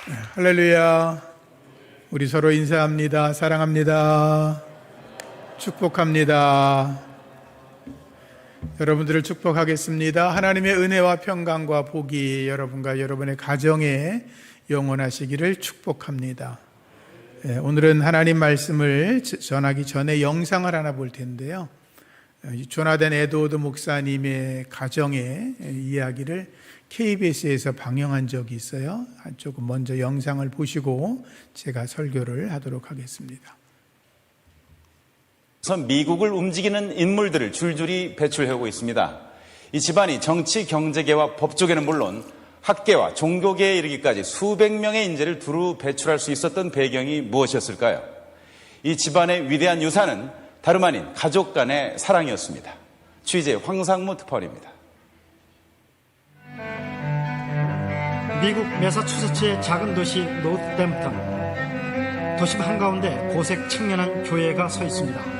할렐루야. 우리 서로 인사합니다. 사랑합니다. 축복합니다. 여러분들을 축복하겠습니다. 하나님의 은혜와 평강과 복이 여러분과 여러분의 가정에 영원하시기를 축복합니다. 오늘은 하나님 말씀을 전하기 전에 영상을 하나 볼 텐데요. 조나단 에드워드 목사님의 가정의 이야기를 KBS에서 방영한 적이 있어요. 조금 먼저 영상을 보시고 제가 설교를 하도록 하겠습니다. 미국을 움직이는 인물들을 줄줄이 배출하고 있습니다. 이 집안이 정치, 경제계와 법조계는 물론 학계와 종교계에 이르기까지 수백 명의 인재를 두루 배출할 수 있었던 배경이 무엇이었을까요? 이 집안의 위대한 유산은 다름 아닌 가족 간의 사랑이었습니다. 취재 황상무 특파원입니다. 미국 매사추세츠의 작은 도시 노스댐프턴. 도심 한가운데 고색 청년한 교회가 서 있습니다.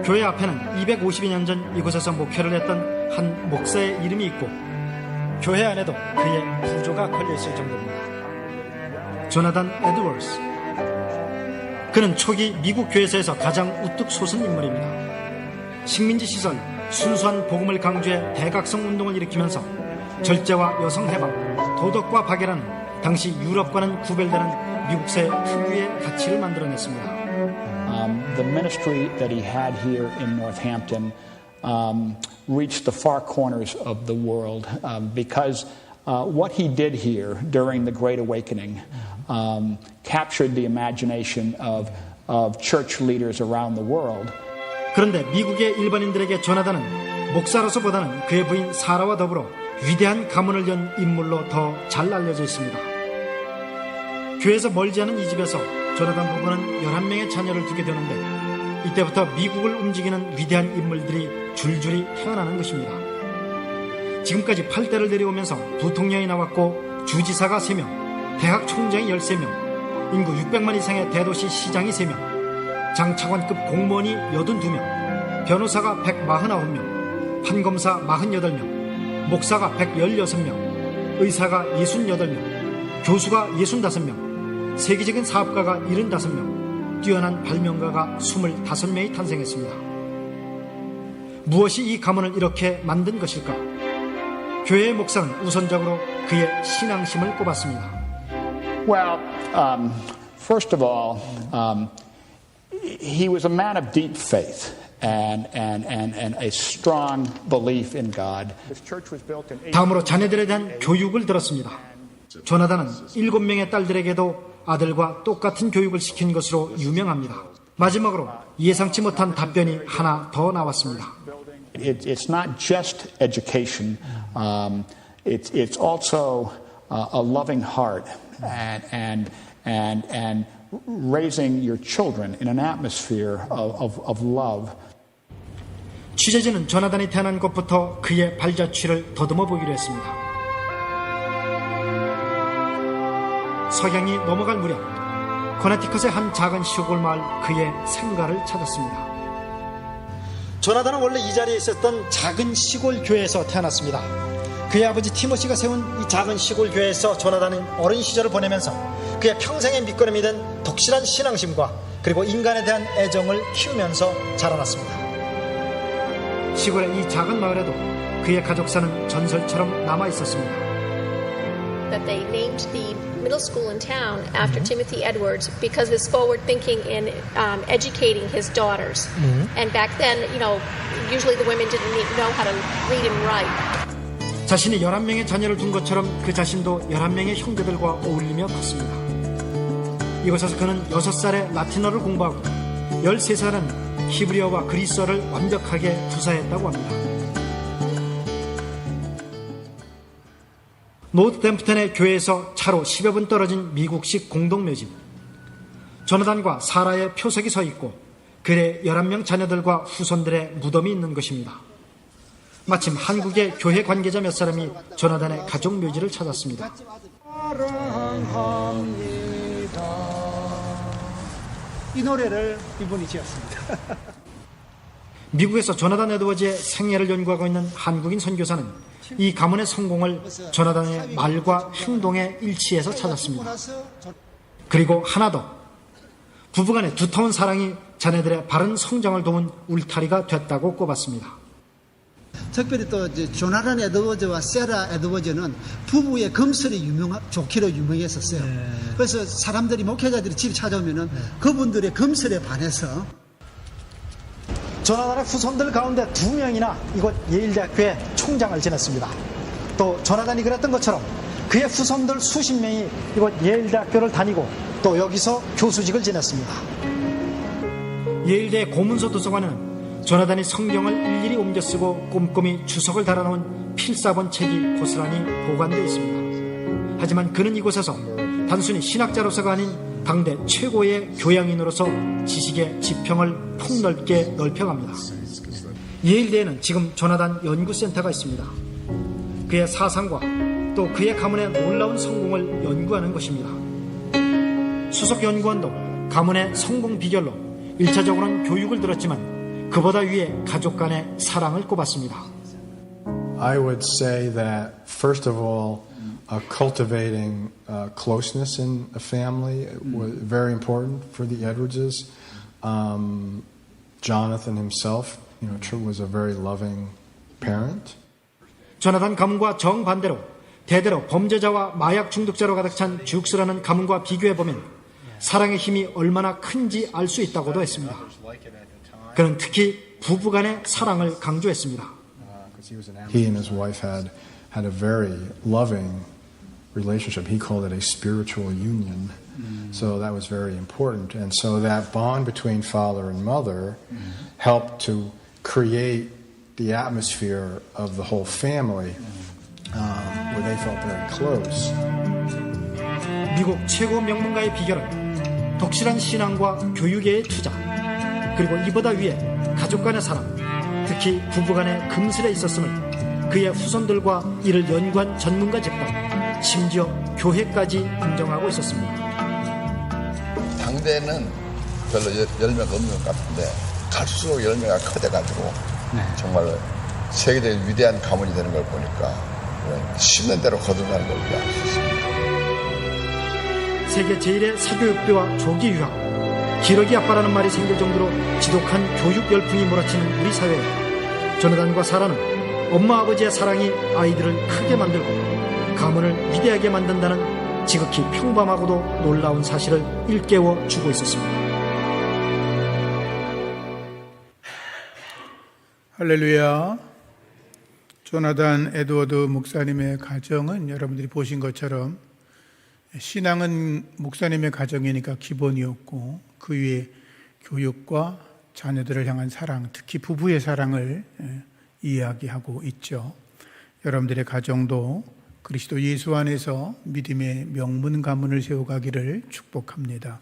교회 앞에는 252년 전 이곳에서 목회를 했던 한 목사의 이름이 있고 교회 안에도 그의 부조가 걸려있을 정도입니다. 조나단 에드워즈. 그는 초기 미국 교회사에서 가장 우뚝 솟은 인물입니다. 식민지 시설, 순수한 복음을 강조해 대각성 운동을 일으키면서 절제와 여성 해방, 도덕과 박애라는 당시 유럽과는 구별되는 미국사의 특유의 가치를 만들어냈습니다. The ministry that he had here in Northampton reached the far corners of the world because what he did here during the Great Awakening captured the imagination of church leaders around the world. 그런데 미국의 일반인들에게 조나단은 목사로서보다는 그의 부인 사라와 더불어 위대한 가문을 연 인물로 더 잘 알려져 있습니다. 교회에서 멀지 않은 이 집에서 조나단 부부는 11명의 자녀를 두게 되는데 이때부터 미국을 움직이는 위대한 인물들이 줄줄이 태어나는 것입니다. 지금까지 8대를 내려오면서 부통령이 나왔고 주지사가 3명, 대학 총장이 13명, 인구 600만 이상의 대도시 시장이 3명, 장차관급 공무원이 82명, 변호사가 149명, 판검사 48명, 목사가 116명, 의사가 68명, 교수가 65명, 세계적인 사업가가 75명, 뛰어난 발명가가 25명이 탄생했습니다. 무엇이 이 가문을 이렇게 만든 것일까? 교회의 목사는 우선적으로 그의 신앙심을 꼽았습니다. Well, first of all, he was a man of deep faith. And a strong belief in God. 다음으로 자녀들에 대한 교육을 들었습니다. 조나단은 7명의 딸들에게도 아들과 똑같은 교육을 시킨 것으로 유명합니다. 마지막으로 예상치 못한 답변이 하나 더 나왔습니다. It's not just education. It's also a loving heart and raising your children in an atmosphere of love. 취재진은 조나단이 태어난 것부터 그의 발자취를 더듬어 보기로 했습니다. 석양이 넘어갈 무렵 코네티컷의 한 작은 시골 마을 그의 생가를 찾았습니다. 조나단은 원래 이 자리에 있었던 작은 시골 교회에서 태어났습니다. 그의 아버지 티모시가 세운 이 작은 시골 교회에서 조나단은 어린 시절을 보내면서 그의 평생의 밑거름이 된 독실한 신앙심과 그리고 인간에 대한 애정을 키우면서 자라났습니다. 시골의 이 작은 마을에도 그의 가족사는 전설처럼 남아 있었습니다. That they named the middle school in town after Timothy Edwards because of his forward thinking in educating his daughters. And back then, usually the women didn't know how to read and write. 자신이 11명의 자녀를 둔 것처럼 그 자신도 11명의 형제들과 어울리며 컸습니다. 이곳에서 그는 6살에 라틴어를 공부하고 13살은 히브리어와 그리스어를 완벽하게 구사했다고 합니다. 노스댐프턴의 교회에서 차로 10여 분 떨어진 미국식 공동묘지. 조나단과 사라의 표석이 서 있고 그의 11명 자녀들과 후손들의 무덤이 있는 것입니다. 마침 한국의 교회 관계자 몇 사람이 조나단의 가족 묘지를 찾았습니다. 이 노래를 이분이 지었습니다. 미국에서 조나단 에드워즈의 생애를 연구하고 있는 한국인 선교사는 이 가문의 성공을 조나단의 말과 행동의 일치에서 찾았습니다. 그리고 하나 더, 부부간의 두터운 사랑이 자녀들의 바른 성장을 도운 울타리가 됐다고 꼽았습니다. 특별히 또 이제 조나단 에드워즈와 세라 에드워즈는 부부의 금슬이 좋기로 유명했었어요. 그래서 사람들이, 목회자들이 집 찾아오면은 그분들의 금슬에 반해서 조나단의 후손들 가운데 2명이나 이곳 예일대학교의 총장을 지냈습니다. 또 조나단이 그랬던 것처럼 그의 후손들 수십 명이 이곳 예일대학교를 다니고 또 여기서 교수직을 지냈습니다. 예일대 고문소 도서관에는 조나단이 성경을 일일이 옮겨 쓰고 꼼꼼히 주석을 달아놓은 필사본 책이 고스란히 보관되어 있습니다. 하지만 그는 이곳에서 단순히 신학자로서가 아닌 당대 최고의 교양인으로서 지식의 지평을 폭넓게 넓혀갑니다. 예일대에는 지금 조나단 연구센터가 있습니다. 그의 사상과 또 그의 가문의 놀라운 성공을 연구하는 것입니다. 수석 연구원도 가문의 성공 비결로 1차적으로는 교육을 들었지만 그보다 위에 가족 간의 사랑을 꼽았습니다. I would say that first of all, cultivating closeness in a family was very important for the Edwardses. Jonathan himself, was a very loving parent. 조나단 가문과 정반대로 대대로 범죄자와 마약 중독자로 가득 찬 듀크스라는 가문과 비교해보면 사랑의 힘이 얼마나 큰지 알 수 있다고도 했습니다. 그는 특히 부부간의 사랑을 강조했습니다. He and his wife had a very loving relationship. He called it a spiritual union. So that was very important. And so that bond between father and mother helped to create the atmosphere of the whole family where they felt very close. 미국 최고 명문가의 비결은 독실한 신앙과 교육의 투자, 그리고 이보다 위에 가족 간의 사랑, 특히 부부 간의 금슬에 있었음을 그의 후손들과 이를 연구한 전문가 집단, 심지어 교회까지 인정하고 있었습니다. 당대에는 별로 열매가 없는 것 같은데 갈수록 열매가 커져가지고 정말 세계적인 위대한 가문이 되는 걸 보니까 심는 대로 거듭나는 걸 알 수 있습니다. 세계 제1의 사교육비와 조기 유학, 기러기 아빠라는 말이 생길 정도로 지독한 교육 열풍이 몰아치는 우리 사회에 조나단과 사라는 엄마 아버지의 사랑이 아이들을 크게 만들고 가문을 위대하게 만든다는 지극히 평범하고도 놀라운 사실을 일깨워 주고 있었습니다. 할렐루야. 조나단 에드워드 목사님의 가정은 여러분들이 보신 것처럼 신앙은 목사님의 가정이니까 기본이었고 그 위에 교육과 자녀들을 향한 사랑, 특히 부부의 사랑을 이야기하고 있죠. 여러분들의 가정도 그리스도 예수 안에서 믿음의 명문 가문을 세워가기를 축복합니다.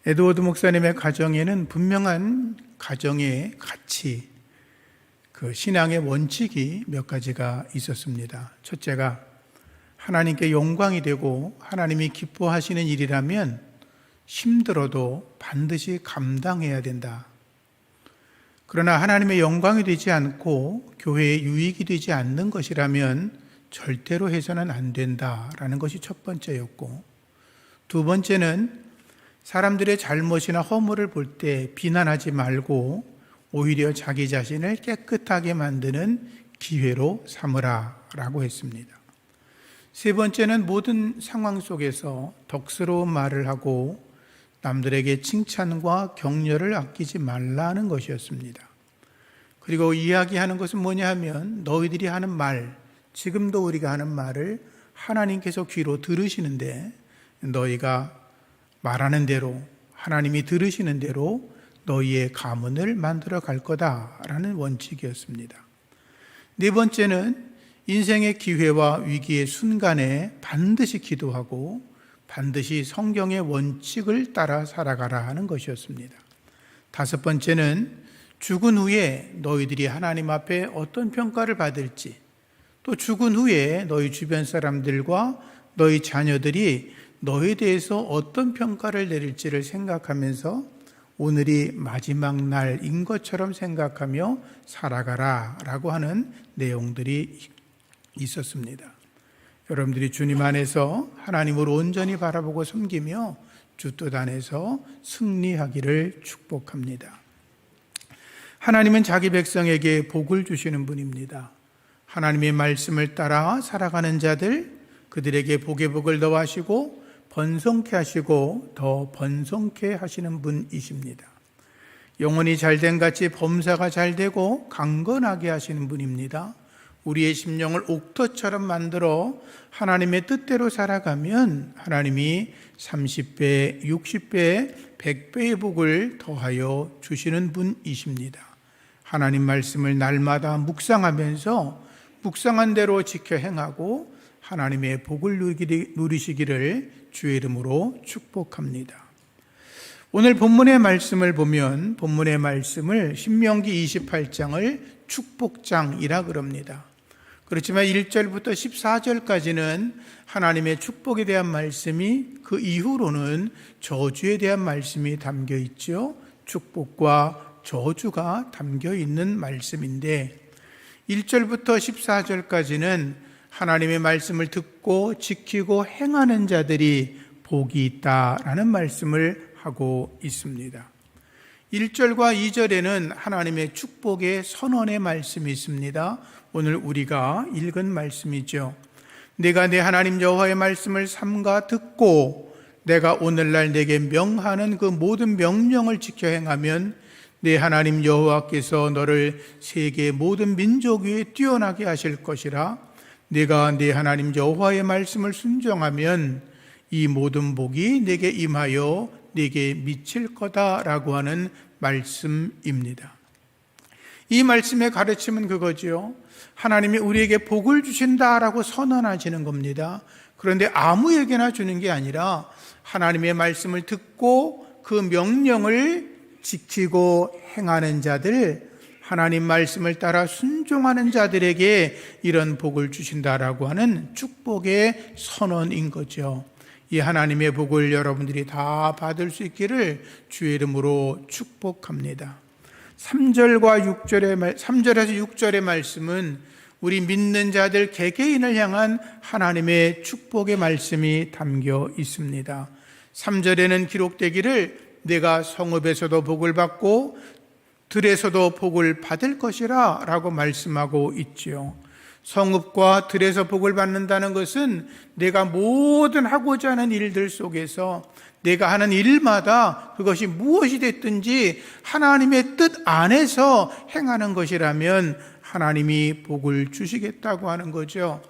에드워드 목사님의 가정에는 분명한 가정의 가치, 그 신앙의 원칙이 몇 가지가 있었습니다. 첫째가 하나님께 영광이 되고 하나님이 기뻐하시는 일이라면 힘들어도 반드시 감당해야 된다. 그러나 하나님의 영광이 되지 않고 교회의 유익이 되지 않는 것이라면 절대로 해서는 안 된다라는 것이 첫 번째였고, 두 번째는 사람들의 잘못이나 허물을 볼 때 비난하지 말고 오히려 자기 자신을 깨끗하게 만드는 기회로 삼으라라고 했습니다. 세 번째는 모든 상황 속에서 덕스러운 말을 하고 남들에게 칭찬과 격려를 아끼지 말라는 것이었습니다. 그리고 이야기하는 것은 뭐냐 하면 너희들이 하는 말, 지금도 우리가 하는 말을 하나님께서 귀로 들으시는데 너희가 말하는 대로 하나님이 들으시는 대로 너희의 가문을 만들어 갈 거다라는 원칙이었습니다. 네 번째는 인생의 기회와 위기의 순간에 반드시 기도하고 반드시 성경의 원칙을 따라 살아가라 하는 것이었습니다. 다섯 번째는 죽은 후에 너희들이 하나님 앞에 어떤 평가를 받을지, 또 죽은 후에 너희 주변 사람들과 너희 자녀들이 너희에 대해서 어떤 평가를 내릴지를 생각하면서 오늘이 마지막 날인 것처럼 생각하며 살아가라 라고 하는 내용들이 있었습니다. 여러분들이 주님 안에서 하나님을 온전히 바라보고 섬기며 주 뜻 안에서 승리하기를 축복합니다. 하나님은 자기 백성에게 복을 주시는 분입니다. 하나님의 말씀을 따라 살아가는 자들, 그들에게 복의 복을 더하시고 번성케 하시고 더 번성케 하시는 분이십니다. 영혼이 잘된 같이 범사가 잘되고 강건하게 하시는 분입니다. 우리의 심령을 옥토처럼 만들어 하나님의 뜻대로 살아가면 하나님이 30배, 60배, 100배의 복을 더하여 주시는 분이십니다. 하나님 말씀을 날마다 묵상하면서 묵상한 대로 지켜 행하고 하나님의 복을 누리시기를 주의 이름으로 축복합니다. 오늘 본문의 말씀을 보면 본문의 말씀을 신명기 28장을 축복장이라 그럽니다. 그렇지만 1절부터 14절까지는 하나님의 축복에 대한 말씀이, 그 이후로는 저주에 대한 말씀이 담겨 있죠. 축복과 저주가 담겨 있는 말씀인데 1절부터 14절까지는 하나님의 말씀을 듣고 지키고 행하는 자들이 복이 있다라는 말씀을 하고 있습니다. 1절과 2절에는 하나님의 축복의 선언의 말씀이 있습니다. 오늘 우리가 읽은 말씀이죠. 내가 내 하나님 여호와의 말씀을 삼가 듣고 내가 오늘날 내게 명하는 그 모든 명령을 지켜 행하면 내 하나님 여호와께서 너를 세계 모든 민족 위에 뛰어나게 하실 것이라. 내가 내 하나님 여호와의 말씀을 순종하면 이 모든 복이 내게 임하여 내게 미칠 거다라고 하는 말씀입니다. 이 말씀의 가르침은 그거죠. 하나님이 우리에게 복을 주신다라고 선언하시는 겁니다. 그런데 아무에게나 주는 게 아니라 하나님의 말씀을 듣고 그 명령을 지키고 행하는 자들, 하나님 말씀을 따라 순종하는 자들에게 이런 복을 주신다라고 하는 축복의 선언인 거죠. 이 하나님의 복을 여러분들이 다 받을 수 있기를 주의 이름으로 축복합니다. 3절에서 6절의 말씀은 우리 믿는 자들 개개인을 향한 하나님의 축복의 말씀이 담겨 있습니다. 3절에는 기록되기를 내가 성읍에서도 복을 받고 들에서도 복을 받을 것이라 라고 말씀하고 있지요. 성읍과 들에서 복을 받는다는 것은 내가 모든 하고자 하는 일들 속에서 내가 하는 일마다 그것이 무엇이 됐든지 하나님의 뜻 안에서 행하는 것이라면 하나님이 복을 주시겠다고 하는 거죠.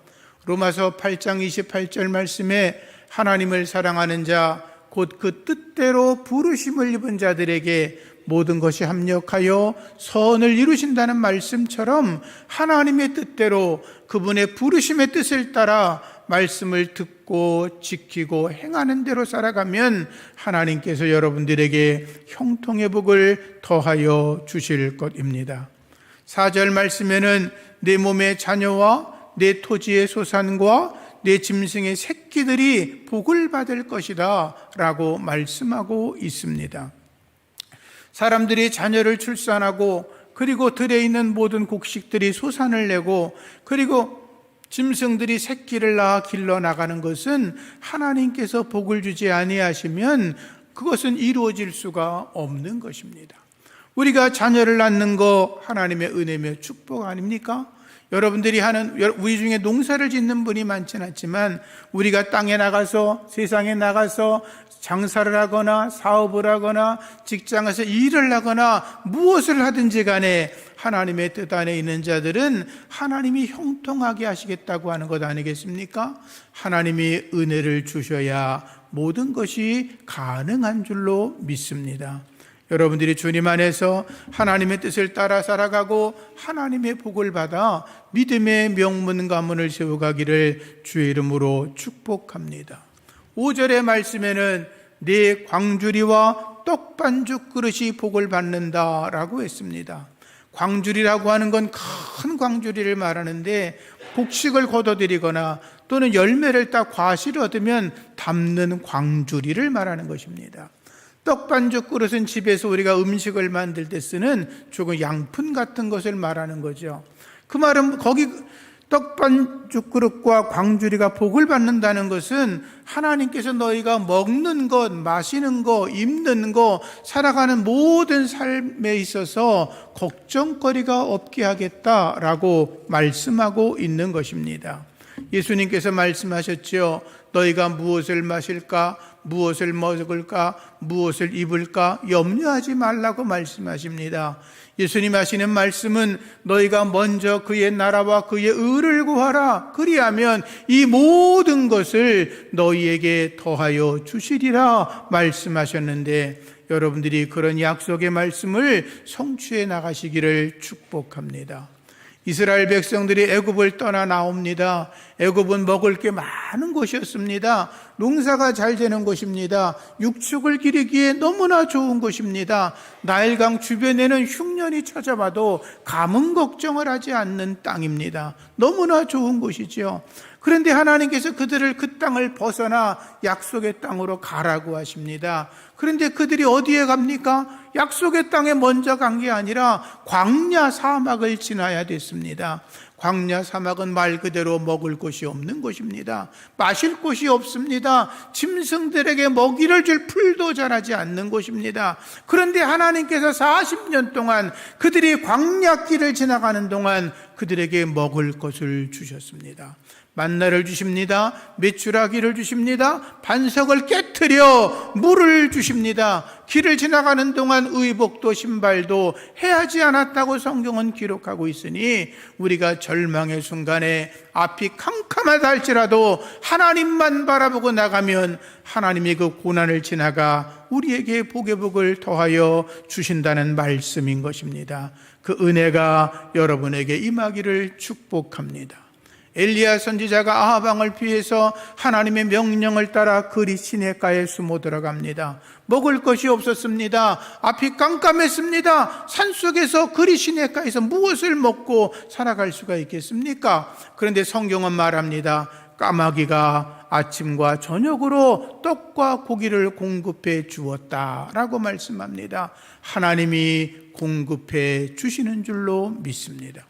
로마서 8장 28절 말씀에 하나님을 사랑하는 자 곧 그 뜻대로 부르심을 입은 자들에게 모든 것이 합력하여 선을 이루신다는 말씀처럼 하나님의 뜻대로 그분의 부르심의 뜻을 따라 말씀을 듣고 지키고 행하는 대로 살아가면 하나님께서 여러분들에게 형통의 복을 더하여 주실 것입니다. 4절 말씀에는 내 몸의 자녀와 내 토지의 소산과 내 짐승의 새끼들이 복을 받을 것이다 라고 말씀하고 있습니다. 사람들이 자녀를 출산하고 그리고 들에 있는 모든 곡식들이 소산을 내고 그리고 짐승들이 새끼를 낳아 길러 나가는 것은 하나님께서 복을 주지 아니하시면 그것은 이루어질 수가 없는 것입니다. 우리가 자녀를 낳는 거 하나님의 은혜며 축복 아닙니까? 여러분들이 하는, 우리 중에 농사를 짓는 분이 많지는 않지만 우리가 땅에 나가서 세상에 나가서 장사를 하거나 사업을 하거나 직장에서 일을 하거나 무엇을 하든지 간에 하나님의 뜻 안에 있는 자들은 하나님이 형통하게 하시겠다고 하는 것 아니겠습니까? 하나님이 은혜를 주셔야 모든 것이 가능한 줄로 믿습니다. 여러분들이 주님 안에서 하나님의 뜻을 따라 살아가고 하나님의 복을 받아 믿음의 명문 가문을 세워가기를 주의 이름으로 축복합니다. 5절의 말씀에는 내 광주리와 떡반죽 그릇이 복을 받는다라고 했습니다. 광주리라고 하는 건 큰 광주리를 말하는데 곡식을 거둬들이거나 또는 열매를 따 과실을 얻으면 담는 광주리를 말하는 것입니다. 떡반죽 그릇은 집에서 우리가 음식을 만들 때 쓰는 조금 양푼 같은 것을 말하는 거죠. 그 말은 거기 떡반죽 그릇과 광주리가 복을 받는다는 것은 하나님께서 너희가 먹는 것, 마시는 것, 입는 것, 살아가는 모든 삶에 있어서 걱정거리가 없게 하겠다라고 말씀하고 있는 것입니다. 예수님께서 말씀하셨죠. 너희가 무엇을 마실까, 무엇을 먹을까, 무엇을 입을까 염려하지 말라고 말씀하십니다. 예수님 하시는 말씀은 너희가 먼저 그의 나라와 그의 의를 구하라. 그리하면 이 모든 것을 너희에게 더하여 주시리라 말씀하셨는데, 여러분들이 그런 약속의 말씀을 성취해 나가시기를 축복합니다. 이스라엘 백성들이 애굽을 떠나 나옵니다. 애굽은 먹을 게 많은 곳이었습니다. 농사가 잘 되는 곳입니다. 육축을 기르기에 너무나 좋은 곳입니다. 나일강 주변에는 흉년이 찾아와도 가뭄 걱정을 하지 않는 땅입니다. 너무나 좋은 곳이죠. 그런데 하나님께서 그들을 그 땅을 벗어나 약속의 땅으로 가라고 하십니다. 그런데 그들이 어디에 갑니까? 약속의 땅에 먼저 간 게 아니라 광야 사막을 지나야 됐습니다. 광야 사막은 말 그대로 먹을 곳이 없는 곳입니다. 마실 곳이 없습니다. 짐승들에게 먹이를 줄 풀도 자라지 않는 곳입니다. 그런데 하나님께서 40년 동안 그들이 광야길을 지나가는 동안 그들에게 먹을 것을 주셨습니다. 만나를 주십니다. 메추라기를 주십니다. 반석을 깨트려 물을 주십니다. 길을 지나가는 동안 의복도 신발도 해하지 않았다고 성경은 기록하고 있으니, 우리가 절망의 순간에 앞이 캄캄하다 할지라도 하나님만 바라보고 나가면 하나님이 그 고난을 지나가 우리에게 복의 복을 더하여 주신다는 말씀인 것입니다. 그 은혜가 여러분에게 임하기를 축복합니다. 엘리야 선지자가 아합 왕을 피해서 하나님의 명령을 따라 그리 시내가에 숨어 들어갑니다. 먹을 것이 없었습니다. 앞이 깜깜했습니다. 산속에서 그리 시내가에서 무엇을 먹고 살아갈 수가 있겠습니까? 그런데 성경은 말합니다. 까마귀가 아침과 저녁으로 떡과 고기를 공급해 주었다라고 말씀합니다. 하나님이 공급해 주시는 줄로 믿습니다.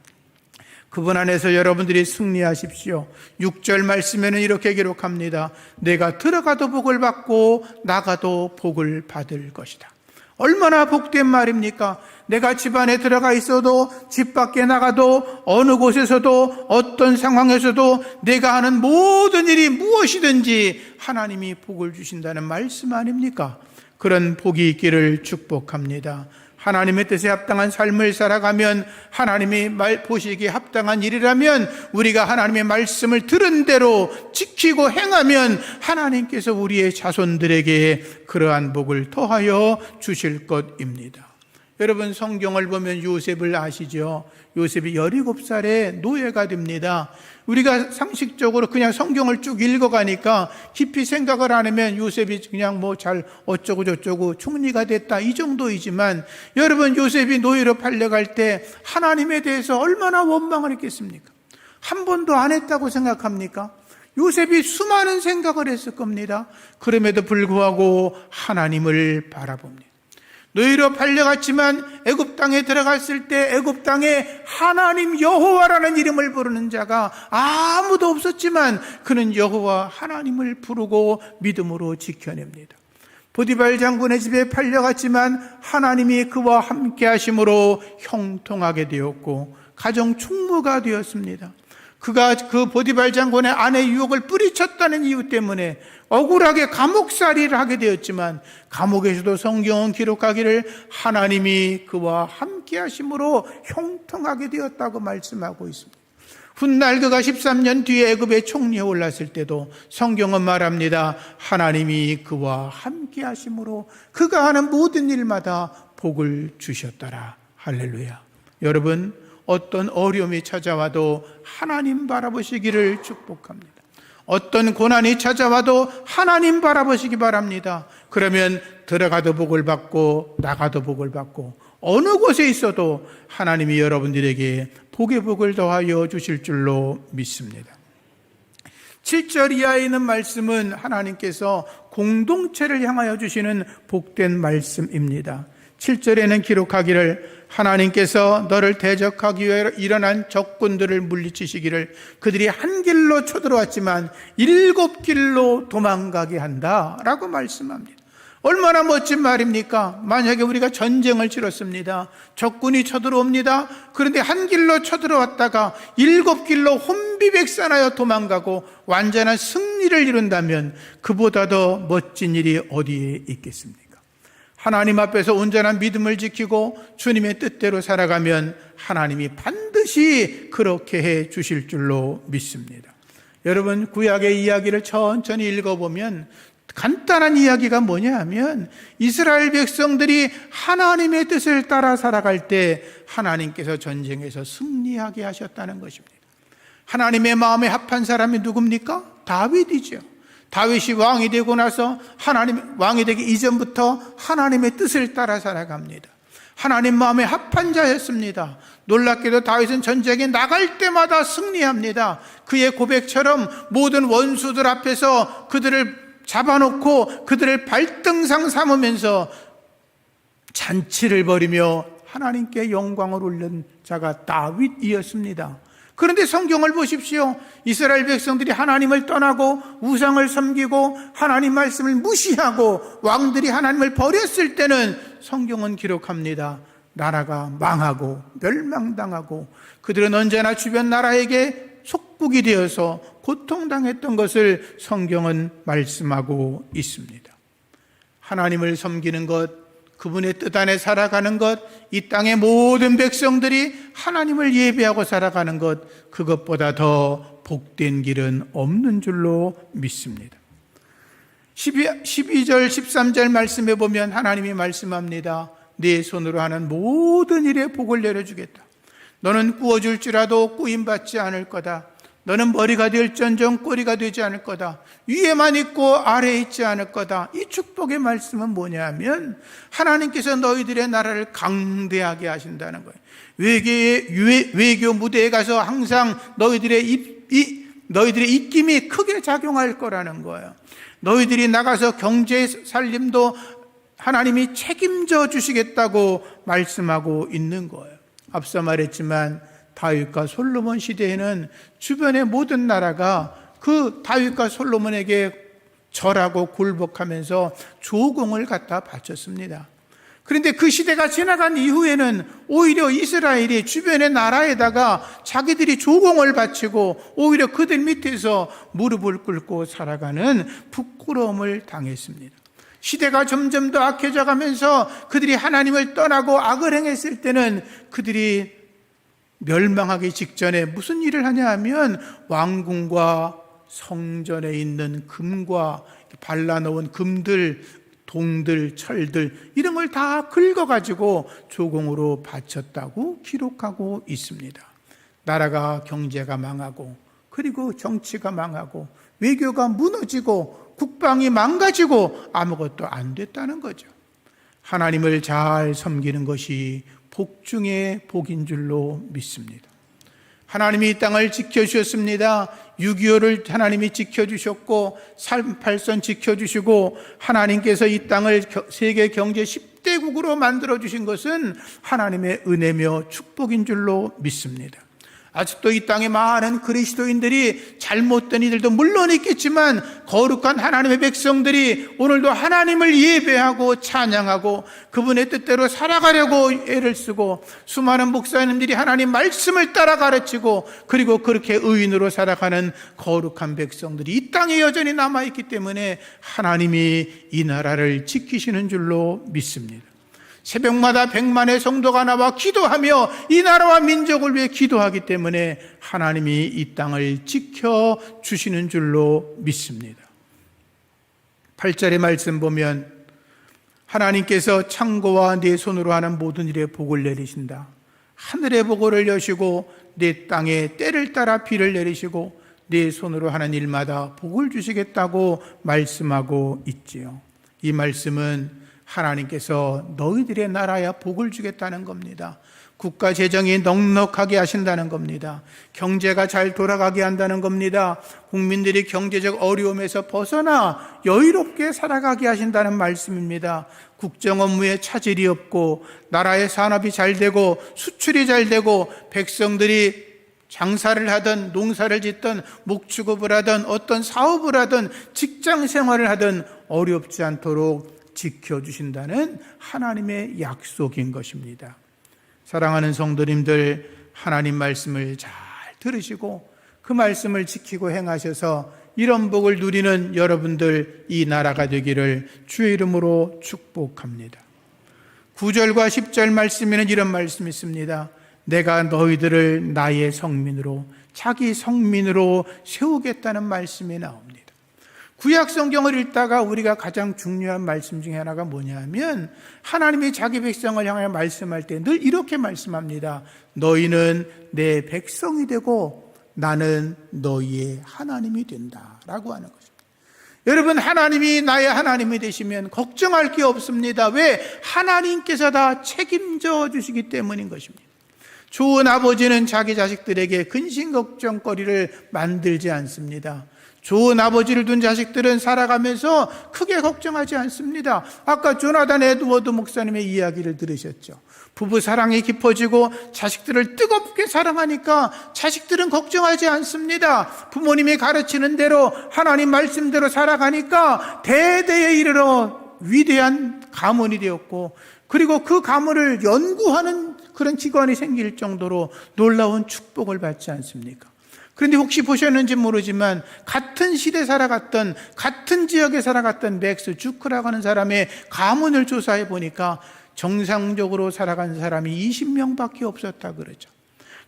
그분 안에서 여러분들이 승리하십시오. 6절 말씀에는 이렇게 기록합니다. 내가 들어가도 복을 받고 나가도 복을 받을 것이다. 얼마나 복된 말입니까? 내가 집 안에 들어가 있어도, 집 밖에 나가도, 어느 곳에서도, 어떤 상황에서도 내가 하는 모든 일이 무엇이든지 하나님이 복을 주신다는 말씀 아닙니까? 그런 복이 있기를 축복합니다. 하나님의 뜻에 합당한 삶을 살아가면, 하나님이 보시기에 합당한 일이라면, 우리가 하나님의 말씀을 들은 대로 지키고 행하면 하나님께서 우리의 자손들에게 그러한 복을 더하여 주실 것입니다. 여러분, 성경을 보면 요셉을 아시죠? 요셉이 17살에 노예가 됩니다. 우리가 상식적으로 그냥 성경을 쭉 읽어가니까 깊이 생각을 안 하면 요셉이 그냥 뭐 잘 어쩌고 저쩌고 총리가 됐다 이 정도이지만, 여러분, 요셉이 노예로 팔려갈 때 하나님에 대해서 얼마나 원망을 했겠습니까? 한 번도 안 했다고 생각합니까? 요셉이 수많은 생각을 했을 겁니다. 그럼에도 불구하고 하나님을 바라봅니다. 노예로 팔려갔지만 애굽 땅에 들어갔을 때 애굽 땅에 하나님 여호와라는 이름을 부르는 자가 아무도 없었지만 그는 여호와 하나님을 부르고 믿음으로 지켜냅니다. 보디발 장군의 집에 팔려갔지만 하나님이 그와 함께 하심으로 형통하게 되었고 가정 총무가 되었습니다. 그가 그 보디발 장군의 아내 유혹을 뿌리쳤다는 이유 때문에 억울하게 감옥살이를 하게 되었지만, 감옥에서도 성경은 기록하기를 하나님이 그와 함께 하심으로 형통하게 되었다고 말씀하고 있습니다. 훗날 그가 13년 뒤에 애굽의 총리에 올랐을 때도 성경은 말합니다. 하나님이 그와 함께 하심으로 그가 하는 모든 일마다 복을 주셨더라. 할렐루야. 여러분, 어떤 어려움이 찾아와도 하나님 바라보시기를 축복합니다. 어떤 고난이 찾아와도 하나님 바라보시기 바랍니다. 그러면 들어가도 복을 받고 나가도 복을 받고 어느 곳에 있어도 하나님이 여러분들에게 복의 복을 더하여 주실 줄로 믿습니다. 7절 이하에 있는 말씀은 하나님께서 공동체를 향하여 주시는 복된 말씀입니다. 7절에는 기록하기를 하나님께서 너를 대적하기 위해 일어난 적군들을 물리치시기를 그들이 한 길로 쳐들어왔지만 7길로 도망가게 한다라고 말씀합니다. 얼마나 멋진 말입니까? 만약에 우리가 전쟁을 치렀습니다. 적군이 쳐들어옵니다. 그런데 한 길로 쳐들어왔다가 7길로 혼비백산하여 도망가고 완전한 승리를 이룬다면 그보다 더 멋진 일이 어디에 있겠습니까? 하나님 앞에서 온전한 믿음을 지키고 주님의 뜻대로 살아가면 하나님이 반드시 그렇게 해 주실 줄로 믿습니다. 여러분, 구약의 이야기를 천천히 읽어보면 간단한 이야기가 뭐냐 하면 이스라엘 백성들이 하나님의 뜻을 따라 살아갈 때 하나님께서 전쟁에서 승리하게 하셨다는 것입니다. 하나님의 마음에 합한 사람이 누굽니까? 다윗이죠. 다윗이 왕이 되고 나서 왕이 되기 이전부터 하나님의 뜻을 따라 살아갑니다. 하나님 마음에 합한 자였습니다. 놀랍게도 다윗은 전쟁에 나갈 때마다 승리합니다. 그의 고백처럼 모든 원수들 앞에서 그들을 잡아놓고 그들을 발등상 삼으면서 잔치를 벌이며 하나님께 영광을 올린 자가 다윗이었습니다. 그런데 성경을 보십시오. 이스라엘 백성들이 하나님을 떠나고 우상을 섬기고 하나님 말씀을 무시하고 왕들이 하나님을 버렸을 때는 성경은 기록합니다. 나라가 망하고 멸망당하고 그들은 언제나 주변 나라에게 속국이 되어서 고통당했던 것을 성경은 말씀하고 있습니다. 하나님을 섬기는 것, 그분의 뜻 안에 살아가는 것, 이 땅의 모든 백성들이 하나님을 예배하고 살아가는 것, 그것보다 더 복된 길은 없는 줄로 믿습니다. 12절 13절 말씀해 보면 하나님이 말씀합니다. 네 손으로 하는 모든 일에 복을 내려주겠다. 너는 꾸어줄지라도 꾸임받지 않을 거다. 너는 머리가 될전정 꼬리가 되지 않을 거다. 위에만 있고 아래에 있지 않을 거다. 이 축복의 말씀은 뭐냐 하면 하나님께서 너희들의 나라를 강대하게 하신다는 거예요. 외교 무대에 가서 항상 너희들의 입김이 크게 작용할 거라는 거예요. 너희들이 나가서 경제 살림도 하나님이 책임져 주시겠다고 말씀하고 있는 거예요. 앞서 말했지만 다윗과 솔로몬 시대에는 주변의 모든 나라가 그 다윗과 솔로몬에게 절하고 굴복하면서 조공을 갖다 바쳤습니다. 그런데 그 시대가 지나간 이후에는 오히려 이스라엘이 주변의 나라에다가 자기들이 조공을 바치고 오히려 그들 밑에서 무릎을 꿇고 살아가는 부끄러움을 당했습니다. 시대가 점점 더 악해져 가면서 그들이 하나님을 떠나고 악을 행했을 때는 그들이 멸망하기 직전에 무슨 일을 하냐 하면 왕궁과 성전에 있는 금과 발라놓은 금들, 동들, 철들 이런 걸 다 긁어가지고 조공으로 바쳤다고 기록하고 있습니다. 나라가 경제가 망하고 그리고 정치가 망하고 외교가 무너지고 국방이 망가지고 아무것도 안 됐다는 거죠. 하나님을 잘 섬기는 것이 복 중에 복인 줄로 믿습니다. 하나님이 이 땅을 지켜주셨습니다. 6.25를 하나님이 지켜주셨고 3.8선 지켜주시고 하나님께서 이 땅을 세계 경제 10대국으로 만들어주신 것은 하나님의 은혜며 축복인 줄로 믿습니다. 아직도 이 땅에 많은 그리스도인들이 잘못된 이들도 물론 있겠지만 거룩한 하나님의 백성들이 오늘도 하나님을 예배하고 찬양하고 그분의 뜻대로 살아가려고 애를 쓰고 수많은 목사님들이 하나님 말씀을 따라 가르치고 그리고 그렇게 의인으로 살아가는 거룩한 백성들이 이 땅에 여전히 남아있기 때문에 하나님이 이 나라를 지키시는 줄로 믿습니다. 새벽마다 100만의 성도가 나와 기도하며 이 나라와 민족을 위해 기도하기 때문에 하나님이 이 땅을 지켜주시는 줄로 믿습니다. 8절의 말씀 보면 하나님께서 창고와 네 손으로 하는 모든 일에 복을 내리신다. 하늘의 복을 여시고 네 땅에 때를 따라 비를 내리시고 네 손으로 하는 일마다 복을 주시겠다고 말씀하고 있지요. 이 말씀은 하나님께서 너희들의 나라에 복을 주겠다는 겁니다. 국가 재정이 넉넉하게 하신다는 겁니다. 경제가 잘 돌아가게 한다는 겁니다. 국민들이 경제적 어려움에서 벗어나 여유롭게 살아가게 하신다는 말씀입니다. 국정 업무에 차질이 없고 나라의 산업이 잘 되고 수출이 잘 되고 백성들이 장사를 하든 농사를 짓든 목축업을 하든 어떤 사업을 하든 직장 생활을 하든 어렵지 않도록 지켜주신다는 하나님의 약속인 것입니다. 사랑하는 성도님들, 하나님 말씀을 잘 들으시고 그 말씀을 지키고 행하셔서 이런 복을 누리는 여러분들 이 나라가 되기를 주의 이름으로 축복합니다. 9절과 10절 말씀에는 이런 말씀이 있습니다. 내가 너희들을 나의 성민으로, 자기 성민으로 세우겠다는 말씀이 나옵니다. 구약 성경을 읽다가 우리가 가장 중요한 말씀 중에 하나가 뭐냐면 하나님이 자기 백성을 향하여 말씀할 때 늘 이렇게 말씀합니다. 너희는 내 백성이 되고 나는 너희의 하나님이 된다 라고 하는 것입니다. 여러분, 하나님이 나의 하나님이 되시면 걱정할 게 없습니다. 왜? 하나님께서 다 책임져 주시기 때문인 것입니다. 좋은 아버지는 자기 자식들에게 근심 걱정거리를 만들지 않습니다. 좋은 아버지를 둔 자식들은 살아가면서 크게 걱정하지 않습니다. 아까 조나단 에드워드 목사님의 이야기를 들으셨죠. 부부 사랑이 깊어지고 자식들을 뜨겁게 사랑하니까 자식들은 걱정하지 않습니다. 부모님이 가르치는 대로 하나님 말씀대로 살아가니까 대대에 이르러 위대한 가문이 되었고, 그리고 그 가문을 연구하는 그런 기관이 생길 정도로 놀라운 축복을 받지 않습니까? 그런데 혹시 보셨는지 모르지만 같은 시대 살아갔던, 같은 지역에 살아갔던 맥스 주크라고 하는 사람의 가문을 조사해 보니까 정상적으로 살아간 사람이 20명밖에 없었다 그러죠.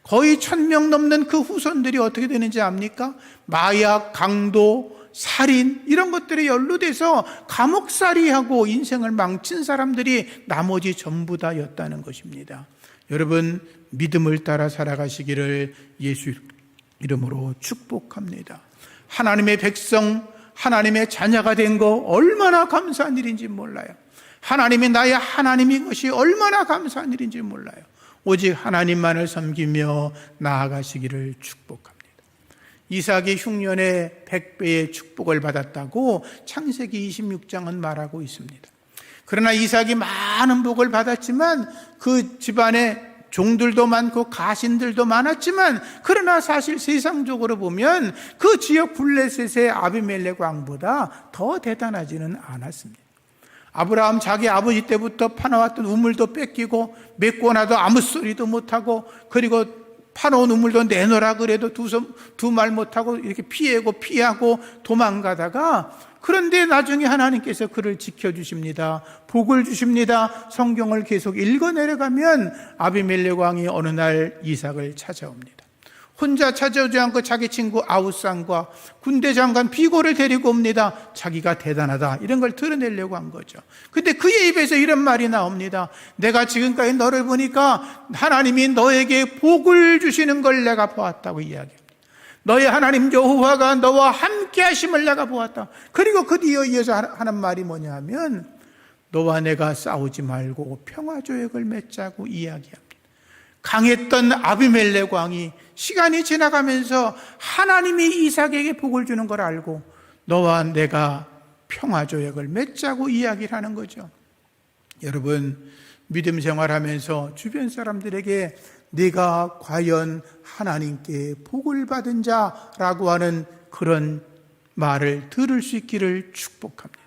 거의 1000명 넘는 그 후손들이 어떻게 되는지 압니까? 마약, 강도, 살인 이런 것들에 연루돼서 감옥살이하고 인생을 망친 사람들이 나머지 전부 다였다는 것입니다. 여러분, 믿음을 따라 살아가시기를 예수 이름으로 축복합니다. 하나님의 백성, 하나님의 자녀가 된 거 얼마나 감사한 일인지 몰라요. 하나님이 나의 하나님인 것이 얼마나 감사한 일인지 몰라요. 오직 하나님만을 섬기며 나아가시기를 축복합니다. 이삭이 흉년에 100배의 축복을 받았다고 창세기 26장은 말하고 있습니다. 그러나 이삭이 많은 복을 받았지만 그 집안에 종들도 많고 가신들도 많았지만, 그러나 사실 세상적으로 보면 그 지역 블레셋의 아비멜렉 왕보다 더 대단하지는 않았습니다. 아브라함 자기 아버지 때부터 파놓았던 우물도 뺏기고 메고 나도 아무 소리도 못하고, 그리고 파놓은 우물도 내놓으라 그래도 두 말 못하고 이렇게 피하고 도망가다가, 그런데 나중에 하나님께서 그를 지켜주십니다. 복을 주십니다. 성경을 계속 읽어내려가면 아비멜렉 왕이 어느 날 이삭을 찾아옵니다. 혼자 찾아오지 않고 자기 친구 아우산과 군대 장관 비고를 데리고 옵니다. 자기가 대단하다 이런 걸 드러내려고 한 거죠. 근데 그의 입에서 이런 말이 나옵니다. 내가 지금까지 너를 보니까 하나님이 너에게 복을 주시는 걸 내가 보았다고 이야기합니다. 너의 하나님 여호와가 너와 함께 하심을 내가 보았다. 그리고 그 뒤에 이어서 하는 말이 뭐냐 하면 너와 내가 싸우지 말고 평화조약을 맺자고 이야기합니다. 강했던 아비멜렉 왕이 시간이 지나가면서 하나님이 이삭에게 복을 주는 걸 알고 너와 내가 평화조약을 맺자고 이야기를 하는 거죠. 여러분, 믿음 생활하면서 주변 사람들에게 네가 과연 하나님께 복을 받은 자라고 하는 그런 말을 들을 수 있기를 축복합니다.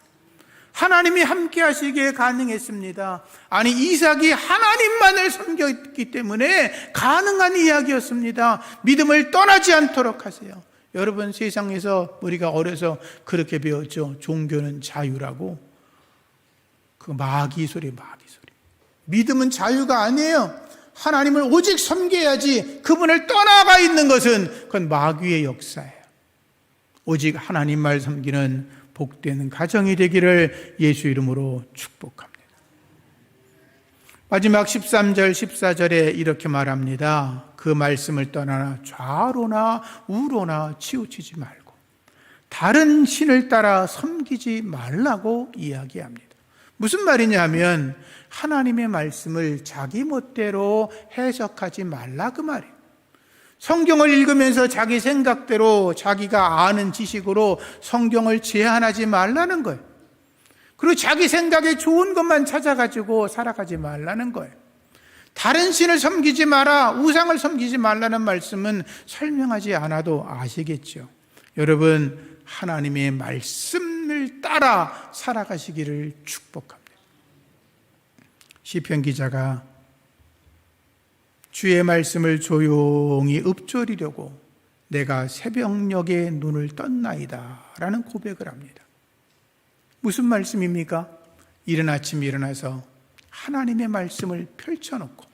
하나님이 함께 하시기에 가능했습니다. 아니, 이삭이 하나님만을 섬겼기 때문에 가능한 이야기였습니다. 믿음을 떠나지 않도록 하세요. 여러분, 세상에서 우리가 어려서 그렇게 배웠죠. 종교는 자유라고. 그 마귀 소리. 믿음은 자유가 아니에요. 하나님을 오직 섬겨야지. 그분을 떠나가 있는 것은 그건 마귀의 역사예요. 오직 하나님만 섬기는 복되는 가정이 되기를 예수 이름으로 축복합니다. 마지막 13절 14절에 이렇게 말합니다. 그 말씀을 떠나 좌로나 우로나 치우치지 말고 다른 신을 따라 섬기지 말라고 이야기합니다. 무슨 말이냐 하면 하나님의 말씀을 자기 멋대로 해석하지 말라 그 말이에요. 성경을 읽으면서 자기 생각대로 자기가 아는 지식으로 성경을 제한하지 말라는 거예요. 그리고 자기 생각에 좋은 것만 찾아가지고 살아가지 말라는 거예요. 다른 신을 섬기지 마라, 우상을 섬기지 말라는 말씀은 설명하지 않아도 아시겠죠. 여러분, 하나님의 말씀을 따라 살아가시기를 축복합니다. 시편 기자가 주의 말씀을 조용히 읊조리려고 내가 새벽녘에 눈을 떴나이다 라는 고백을 합니다. 무슨 말씀입니까? 이른 아침 일어나서 하나님의 말씀을 펼쳐놓고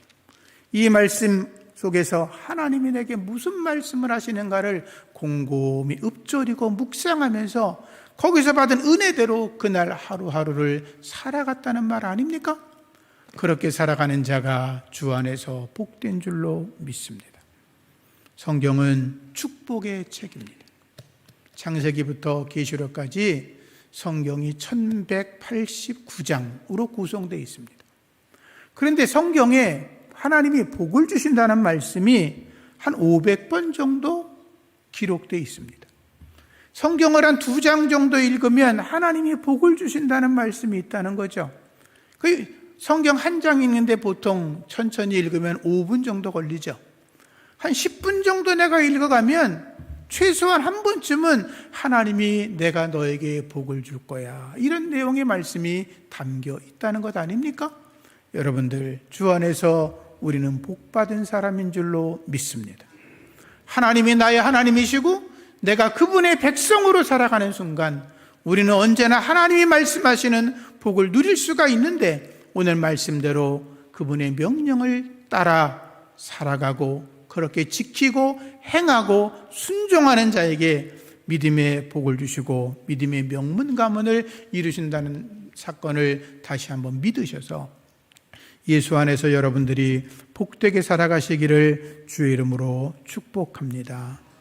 이 말씀 속에서 하나님이 내게 무슨 말씀을 하시는가를 곰곰이 읊조리고 묵상하면서 거기서 받은 은혜대로 그날 하루하루를 살아갔다는 말 아닙니까? 그렇게 살아가는 자가 주 안에서 복된 줄로 믿습니다. 성경은 축복의 책입니다. 창세기부터 계시록까지 성경이 1189장으로 구성되어 있습니다. 그런데 성경에 하나님이 복을 주신다는 말씀이 한 500번 정도 기록되어 있습니다. 성경을 한 2장 정도 읽으면 하나님이 복을 주신다는 말씀이 있다는 거죠. 성경 한 장 읽는데 보통 천천히 읽으면 5분 정도 걸리죠. 한 10분 정도 내가 읽어가면 최소한 한 번쯤은 하나님이 내가 너에게 복을 줄 거야, 이런 내용의 말씀이 담겨 있다는 것 아닙니까? 여러분들, 주 안에서 우리는 복받은 사람인 줄로 믿습니다. 하나님이 나의 하나님이시고 내가 그분의 백성으로 살아가는 순간 우리는 언제나 하나님이 말씀하시는 복을 누릴 수가 있는데, 오늘 말씀대로 그분의 명령을 따라 살아가고 그렇게 지키고 행하고 순종하는 자에게 믿음의 복을 주시고 믿음의 명문 가문을 이루신다는 사건을 다시 한번 믿으셔서 예수 안에서 여러분들이 복되게 살아가시기를 주의 이름으로 축복합니다.